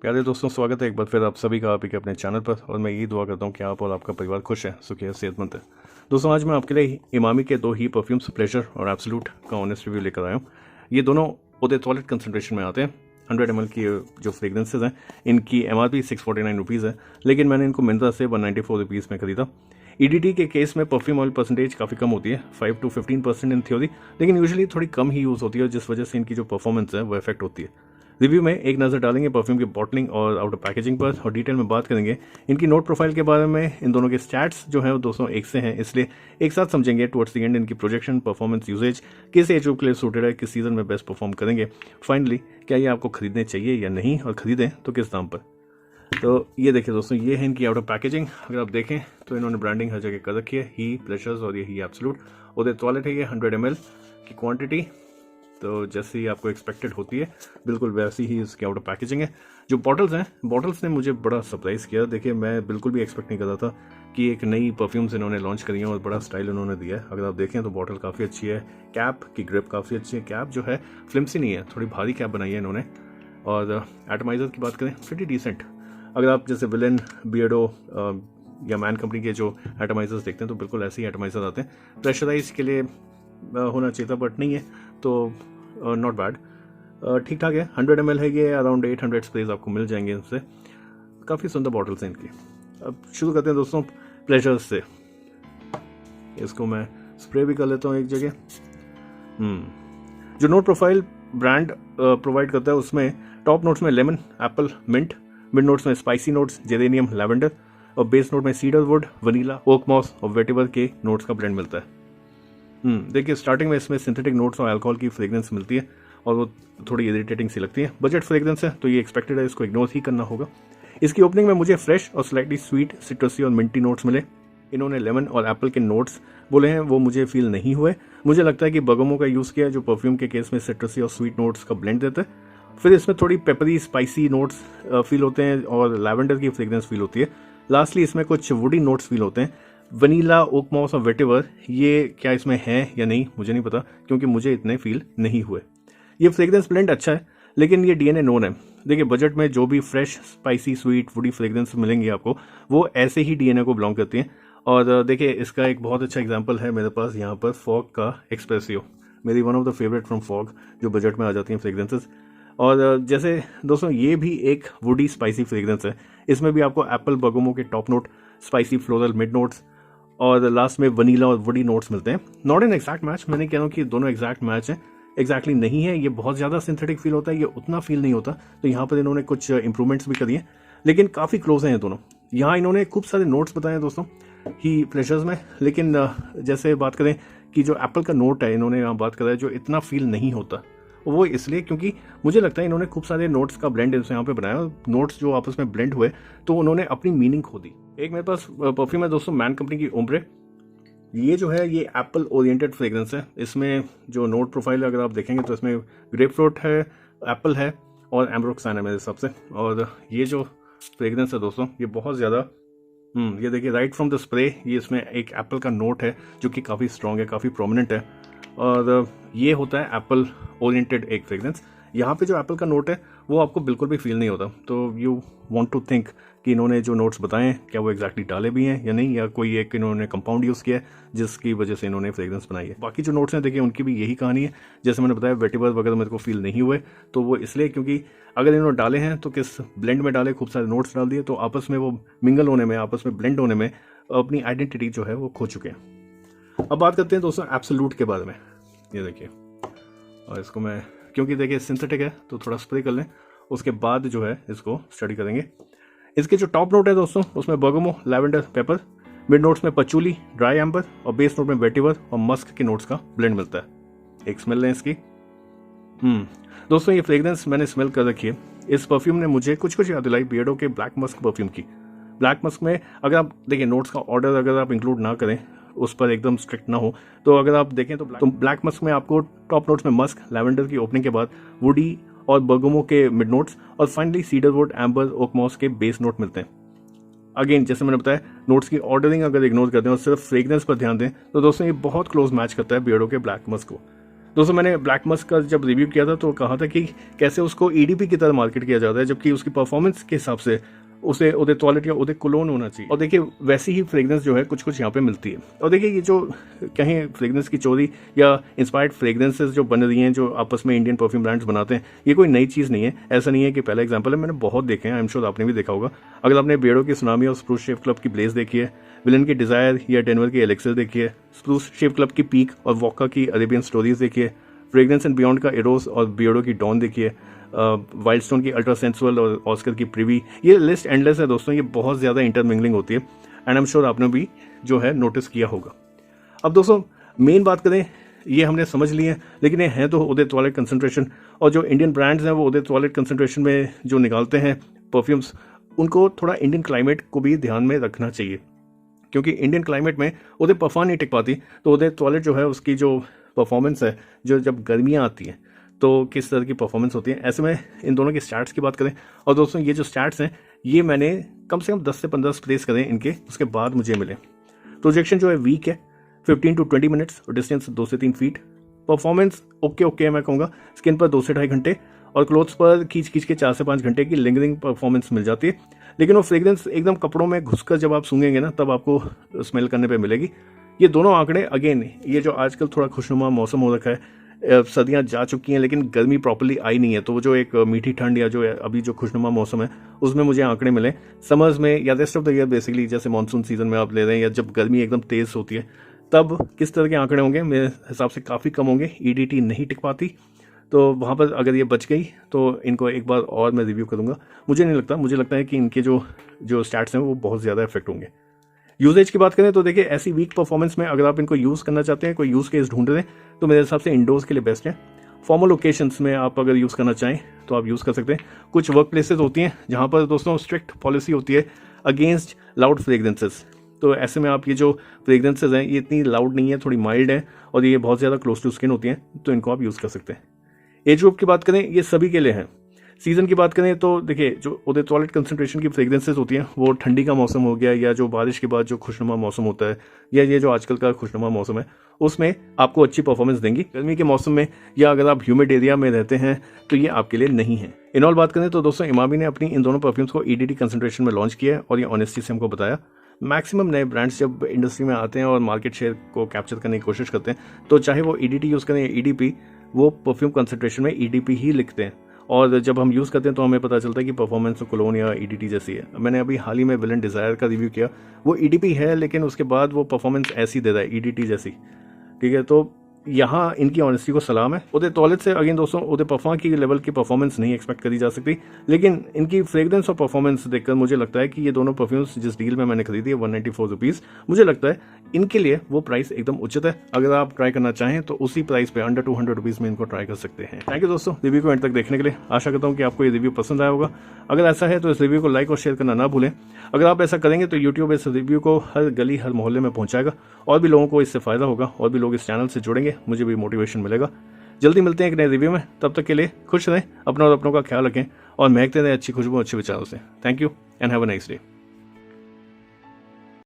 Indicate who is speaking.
Speaker 1: प्यारे दोस्तों, स्वागत है एक बार फिर आप सभी का आप ही के अपने चैनल पर। और मैं यही दुआ करता हूँ कि आप और आपका परिवार खुश है, सुखी है, सेहतमंद है। दोस्तों, आज मैं आपके लिए इमामी के दो ही परफ्यूम्स, प्लेजर और एब्सोल्यूट का ऑनेस्ट रिव्यू लेकर आया हूँ। ये दोनों उदय टॉयलेट कंसनट्रेशन में आते हैं। 100 ml की जो फ्रेगरेंसेज हैं, इनकी MRP 649 रुपीज़ है, लेकिन मैंने इनको मिंत्रा से 194 रुपीज़ में खरीदा। EDT के केस में परफ्यूम ऑयल परसेंटेज काफ़ी कम होती है, 5 to 15% इन थ्योरी, लेकिन यूजुअली थोड़ी कम ही यूज़ होती है, जिस वजह से इनकी जो परफॉर्मेंस है वो इफेक्ट होती है। रिव्यू में एक नज़र डालेंगे परफ्यूम की बॉटलिंग और आउटर पैकेजिंग पर, और डिटेल में बात करेंगे इनकी नोट प्रोफाइल के बारे में। इन दोनों के स्टैट्स जो है वो 201 से हैं, इसलिए एक साथ समझेंगे टुवर्ड्स द एंड इनकी प्रोजेक्शन, परफॉर्मेंस, यूजेज, किस एज ग्रुप के लिए सूटेड है, किस सीजन में बेस्ट परफॉर्म करेंगे। फाइनली, क्या ये आपको खरीदने चाहिए या नहीं, और खरीदें तो किस दाम पर। तो ये देखिए दोस्तों, ये है इनकी आउटर पैकेजिंग। अगर आप देखें तो इन्होंने ब्रांडिंग हर जगह कर रखी है, ही प्लेजर्स और ये ही एब्सोल्यूट। उदय टॉयलेट है ये 100 ml की क्वांटिटी, तो जैसी आपको एक्सपेक्टेड होती है बिल्कुल वैसी ही इसकी आउटर पैकेजिंग है। जो बॉटल्स हैं, बॉटल्स ने मुझे बड़ा सरप्राइज़ किया। देखिए, मैं बिल्कुल भी एक्सपेक्ट नहीं कर रहा था कि एक नई परफ्यूम्स इन्होंने लॉन्च करी है और बड़ा स्टाइल इन्होंने दिया है। अगर आप देखें तो बॉटल काफ़ी अच्छी है, कैप की ग्रिप काफ़ी अच्छी है, कैप जो है फ्लिम्सी नहीं है, थोड़ी भारी कैप बनाई है इन्होंने। और एटमाइज़र की बात करें, प्रिटी डिसेंट। अगर आप जैसे विलन, बियर्डो या मैन कंपनी के जो एटमाइजर्स देखते हैं तो बिल्कुल ऐसे ही एटमाइजर आते हैं। प्रेशराइज के लिए होना चाहिए था, बट नहीं है, तो नॉट बैड, ठीक ठाक है। 100 ml है ये, अराउंड 800 स्प्रेज आपको मिल जाएंगे इनसे। काफ़ी सुंदर बॉटल्स हैं इनकी। अब शुरू करते हैं दोस्तों प्लेजर्स से। इसको मैं स्प्रे भी कर लेता हूँ एक जगह। जो नोट प्रोफाइल ब्रांड प्रोवाइड करता है उसमें टॉप नोट्स में lemon, apple, mint, mid notes में स्पाइसी नोट्स, जेरेनियम, लैवेंडर, और बेस नोट में cedar wood, vanilla, oak moss और वेटिवर के नोट्स का ब्लेंड मिलता है। देखिए, स्टार्टिंग में इसमें सिंथेटिक नोट्स और अल्कोहल की फ्रेग्रेंस मिलती है और वो थोड़ी इरिटेटिंग सी लगती है। बजट फ्रेग्रेंस है तो ये एक्सपेक्टेड है, इसको इग्नोर ही करना होगा। इसकी ओपनिंग में मुझे फ्रेश और स्लाइटली स्वीट, सिट्रसी और मिंटी नोट्स मिले। इन्होंने लेमन और एप्पल के नोट्स बोले हैं, वो मुझे फील नहीं हुए। मुझे लगता है कि बगमो का यूज़ किया है, जो परफ्यूम के केस में सिट्रसी और स्वीट नोट्स का ब्लेंड देता है। फिर इसमें थोड़ी पेपरी, स्पाइसी नोट्स फील होते हैं और लैवेंडर की फ्रेग्रेंस फील होती है। लास्टली इसमें कुछ वुडी नोट्स फील होते हैं। वनीला, ओक मॉस और वेटिवर, ये क्या इसमें है या नहीं मुझे नहीं पता, क्योंकि मुझे इतने फील नहीं हुए। ये फ्रेग्रेंस ब्लेंड अच्छा है, लेकिन ये DNA नोन है। देखिए, बजट में जो भी fresh, spicy, sweet, woody fragrance मिलेंगी आपको, वो ऐसे ही DNA को बिलोंग करती हैं। और देखिए, इसका एक बहुत अच्छा एग्जाम्पल है मेरे पास यहाँ पर, फॉग का एक्सप्रेसियो, मेरी one of the favourite from fog, जो बजट में आ जाती हैं फ्रेग्रेंसेज। और जैसे दोस्तों, ये भी एक वुडी स्पाइसी फ्रेग्रेंस है। इसमें भी आपको एप्पल, बगोमो के top note, spicy floral mid notes और लास्ट में वनीला और वुडी नोट्स मिलते हैं। नॉट एन एग्जैक्ट मैच, मैंने कह रहा हूँ कि दोनों एग्जैक्ट मैच हैं, एग्जैक्टली नहीं है। ये बहुत ज़्यादा सिंथेटिक फील होता है, ये उतना फील नहीं होता। तो यहाँ पर इन्होंने कुछ इंप्रूवमेंट्स भी करी हैं, लेकिन काफ़ी क्लोज हैं ये दोनों। यहाँ इन्होंने खूब सारे नोट्स बताए हैं दोस्तों ही प्लेजर्स में, लेकिन जैसे बात करें कि जो एप्पल का नोट है इन्होंने यहाँ बात करा है, जो इतना फील नहीं होता, वो इसलिए क्योंकि मुझे लगता है इन्होंने खूब सारे नोट्स का ब्लेंड यहाँ पे बनाया। नोट्स जो आपस में ब्लेंड हुए तो उन्होंने अपनी मीनिंग खो दी। एक मेरे पास परफ्यूम है दोस्तों, मैन कंपनी की ओम्ब्रे। ये जो है ये एप्पल ओरिएंटेड फ्रेग्रेंस है। इसमें जो नोट प्रोफाइल अगर आप देखेंगे तो इसमें ग्रेप फ्रूट है, एप्पल है और एम्ब्रोक्सान है मेरे हिसाब से। और ये जो फ्रेग्रेंस है दोस्तों, ये बहुत ज़्यादा ये देखिए, राइट फ्रॉम द स्प्रे ये इसमें एक एप्पल का नोट है जो कि काफ़ी स्ट्रॉन्ग है, काफ़ी प्रोमिनेंट है। और ये होता है एप्पल ओरिएंटेड एक फ्रेग्रेंस। यहाँ पे जो एप्पल का नोट है वो आपको बिल्कुल भी फील नहीं होता। तो यू वांट टू थिंक कि इन्होंने जो नोट्स बताए हैं क्या वो एग्जैक्टली डाले भी हैं या नहीं, या कोई एक इन्होंने कंपाउंड यूज़ किया है जिसकी वजह से इन्होंने फ्रेग्रेंस बनाई है। बाकी जो नोट्स हैं देखिए, उनकी भी यही कहानी है। जैसे मैंने बताया, वेटिवर वगैरह मेरे को फील नहीं हुए, तो वो इसलिए क्योंकि अगर इन्होंने डाले हैं तो किस ब्लेंड में डाले, खूब सारे नोट्स डाल दिए, तो आपस में वो मिंगल होने में, आपस में ब्लेंड होने में अपनी आइडेंटिटी जो है वो खो चुके हैं। अब बात करते हैं दोस्तों एब्सोल्यूट के बारे में। ये देखिए, और इसको मैं, क्योंकि देखिए सिंथेटिक है तो थोड़ा स्प्रे कर लें, उसके बाद जो है इसको स्टडी करेंगे। इसके जो टॉप नोट है दोस्तों, उसमें Bergamo, lavender, paper, mid notes में पचूली, ड्राई एम्बर और बेस नोट में वेटिवर और मस्क के नोट्स का ब्लेंड मिलता है। एक स्मेल लें इसकी। दोस्तों, ये फ्रेग्रेंस मैंने स्मेल कर रखी है। इस परफ्यूम ने मुझे कुछ याद दिलाई बियर्डो के ब्लैक मस्क परफ्यूम की। ब्लैक मस्क में अगर आप देखिए, नोट्स का ऑर्डर अगर आप इंक्लूड ना करें, उस पर एकदम स्ट्रिक्ट ना हो, तो अगर आप देखें तो ब्लैक मस्क में आपको टॉप नोट्स में मस्क, लैवेंडर की ओपनिंग के बाद वुडी और बर्गमो के मिड नोट्स और finally cedarwood, amber, oak moss के बेस नोट मिलते हैं। अगेन, जैसे मैंने बताया, नोट्स की ऑर्डरिंग अगर इग्नोर करते हैं और सिर्फ फ्रेग्रेंस पर ध्यान दें तो दोस्तों ये बहुत क्लोज मैच करता है बियर्डो के ब्लैक मस्क को। दोस्तों मैंने ब्लैक मस्क का जब रिव्यू किया था तो कहा था कि कैसे उसको ईडीपी की तरह मार्केट किया जाता है, जबकि उसकी परफॉर्मेंस के हिसाब से उसे उदय टॉयलेट या उदय कोलोन होना चाहिए। और देखिए वैसी ही फ्रेग्रेंस जो है कुछ कुछ यहाँ पे मिलती है। और देखिए ये जो कहीं फ्रेग्रेंस की चोरी या इंस्पायर्ड फ्रेग्रेंसेस जो बन रही हैं, जो आपस में इंडियन परफ्यूम ब्रांड्स बनाते हैं, ये कोई नई चीज़ नहीं है। ऐसा नहीं है कि पहला एग्जाम्पल है, मैंने बहुत देखे हैं, आई एम श्योर आपने भी देखा होगा। अगर आपने बियर्डो की सुनामी और स्प्रूस शेव क्लब की ब्लेज देखी है, विलन की डिजायर या डेनवर की एलेक्सर देखी है, स्प्रूस शेव क्लब की पीक और वॉका की अरेबियन स्टोरीज देखी है, फ्रेग्रेंस एंड बियॉन्ड का एरोस और बियर्डो की डॉन देखिए, वाइल्ड स्टोन की अल्ट्रा सेंसुअल और ऑस्कर की प्रिवी। ये लिस्ट एंडलेस है दोस्तों, ये बहुत ज़्यादा इंटरमिंगलिंग होती है एंड आई एम श्योर आपने भी जो है नोटिस किया होगा। अब दोस्तों मेन बात करें, ये हमने समझ लिए हैं, लेकिन ये है तो उदय टॉयलेट कंसंट्रेशन, और जो इंडियन ब्रांड्स हैं वो उदय टॉयलेट कंसंट्रेशन में जो निकालते हैं परफ्यूम्स, उनको थोड़ा इंडियन क्लाइमेट को भी ध्यान में रखना चाहिए, क्योंकि इंडियन क्लाइमेट में उदय परफॉर्म नहीं टिक पाती। तो उदय टॉयलेट जो है उसकी जो परफॉर्मेंस है, जो जब गर्मियाँ आती हैं तो किस तरह की परफॉर्मेंस होती है, ऐसे में इन दोनों के स्टैट्स की बात करें। और दोस्तों ये जो स्टैट्स हैं ये मैंने कम से कम 10 से 15 स्प्रेस करें इनके, उसके बाद मुझे मिले। प्रोजेक्शन जो है वीक है, 15 to 20 मिनट्स, और डिस्टेंस 2 से 3 फीट। परफॉर्मेंस ओके है मैं कहूँगा, स्किन पर 2 से 2.5 घंटे और क्लोथ्स पर खींच के 4 से 5 घंटे की लिंगरिंग परफॉर्मेंस मिल जाती है। लेकिन वो फ्रेग्रेंस एकदम कपड़ों में घुसकर जब आप सूंघेंगे ना, तब आपको स्मेल करने पे मिलेगी। ये दोनों आंकड़े अगेन, ये जो आजकल थोड़ा खुशनुमा मौसम हो रखा है, सर्दियाँ जा चुकी हैं लेकिन गर्मी प्रॉपर्ली आई नहीं है, तो वो जो एक मीठी ठंड या जो अभी जो खुशनुमा मौसम है उसमें मुझे आंकड़े मिले। समर्स में या rest of the year basically, जैसे मानसून सीजन में आप ले रहे हैं या जब गर्मी एकदम तेज़ होती है, तब किस तरह के आंकड़े होंगे, मेरे हिसाब से काफ़ी कम होंगे। ईडीटी नहीं टिक पाती, तो वहाँ पर अगर ये बच गई तो इनको एक बार और मैं रिव्यू करूँगा। मुझे नहीं लगता, मुझे लगता है कि इनके जो स्टैट्स हैं वो बहुत ज़्यादा इफेक्ट होंगे। यूजेज की बात करें तो देखिए ऐसी वीक परफॉर्मेंस में अगर आप इनको यूज़ करना चाहते हैं, कोई यूज़ केस ढूंढ रहे हैं, तो मेरे हिसाब से इंडोर्स के लिए बेस्ट है। फॉर्मल ओकेशंस में आप अगर यूज़ करना चाहें तो आप यूज़ कर सकते हैं। कुछ वर्क प्लेसेस होती हैं जहाँ पर दोस्तों स्ट्रिक्ट पॉलिसी होती है अगेंस्ट लाउड फ्रेग्रेंसेस, तो ऐसे में आप ये जो फ्रेग्रेंसेज हैं ये इतनी लाउड नहीं है, थोड़ी माइल्ड है और ये बहुत ज़्यादा क्लोज टू स्किन होती हैं, तो इनको आप यूज़ कर सकते हैं। एज ग्रुप की बात करें, ये सभी के लिए हैं। सीज़न की बात करें तो देखिए जो उदय टॉयलेट कंसंट्रेशन की फ्रेग्रेंसेज होती हैं वो ठंडी का मौसम हो गया, या जो बारिश के बाद जो खुशनुमा मौसम होता है, या ये जो आजकल का खुशनुमा मौसम है, उसमें आपको अच्छी परफॉर्मेंस देंगी। गर्मी के मौसम में या अगर आप ह्यूमिड एरिया में रहते हैं तो ये आपके लिए नहीं है। इन ऑल बात करें तो दोस्तों इमामी ने अपनी इन दोनों परफ्यूम्स को ईडीटी कंसंट्रेशन में लॉन्च किया है और ये ऑनेस्टी से हमको बताया। मैक्सिमम नए ब्रांड्स जब इंडस्ट्री में आते हैं और मार्केट शेयर को कैप्चर करने की कोशिश करते हैं, तो चाहे वो ईडीटी यूज़ करें या ईडीपी, वो परफ्यूम कंसंट्रेशन में ईडीपी ही लिखते हैं, और जब हम यूज़ करते हैं तो हमें पता चलता है कि परफॉर्मेंस कोलोन या ईडीटी जैसी है। मैंने अभी हाल ही में विलन डिज़ायर का रिव्यू किया, वो ईडीपी है लेकिन उसके बाद वो परफॉर्मेंस ऐसी दे रहा है ईडीटी जैसी, ठीक है। तो यहाँ इनकी ऑनेस्टी को सलाम है। उदय टॉयलेट से अगेन दोस्तों उदय परफॉर्म की लेवल की परफॉर्मेंस नहीं एक्सपेक्ट करी जा सकती, लेकिन इनकी फ्रेग्रेंस और परफॉर्मेंस देखकर मुझे लगता है कि ये दोनों परफ्यूम्स जिस डील में मैंने खरीदी है 194 रुपीज़, मुझे लगता है इनके लिए वो प्राइस एकदम उचित है। अगर आप ट्राई करना चाहें तो उसी प्राइस पे अंडर 200 रुपीज़ में इनको ट्राई कर सकते हैं। थैंक यू दोस्तों रिव्यू को एंड तक देखने के लिए। आशा करता हूँ कि आपको ये रिव्यू पसंद आया होगा। अगर ऐसा है तो इस रिव्यू को लाइक और शेयर करना ना भूलें। अगर आप ऐसा करेंगे तो यूट्यूब इस रिव्यू को हर गली हर मोहल्ले में पहुंचाएगा और भी लोगों को इससे फ़ायदा होगा और भी लोग इस चैनल से जुड़ेंगे, मुझे भी मोटिवेशन मिलेगा। जल्दी मिलते हैं एक नए रिव्यू में, तब तक के लिए खुश रहें, अपना और अपनों का ख्याल रखें और महकते रहें अच्छी खुशबू अच्छे विचारों से। Thank you and have a nice day.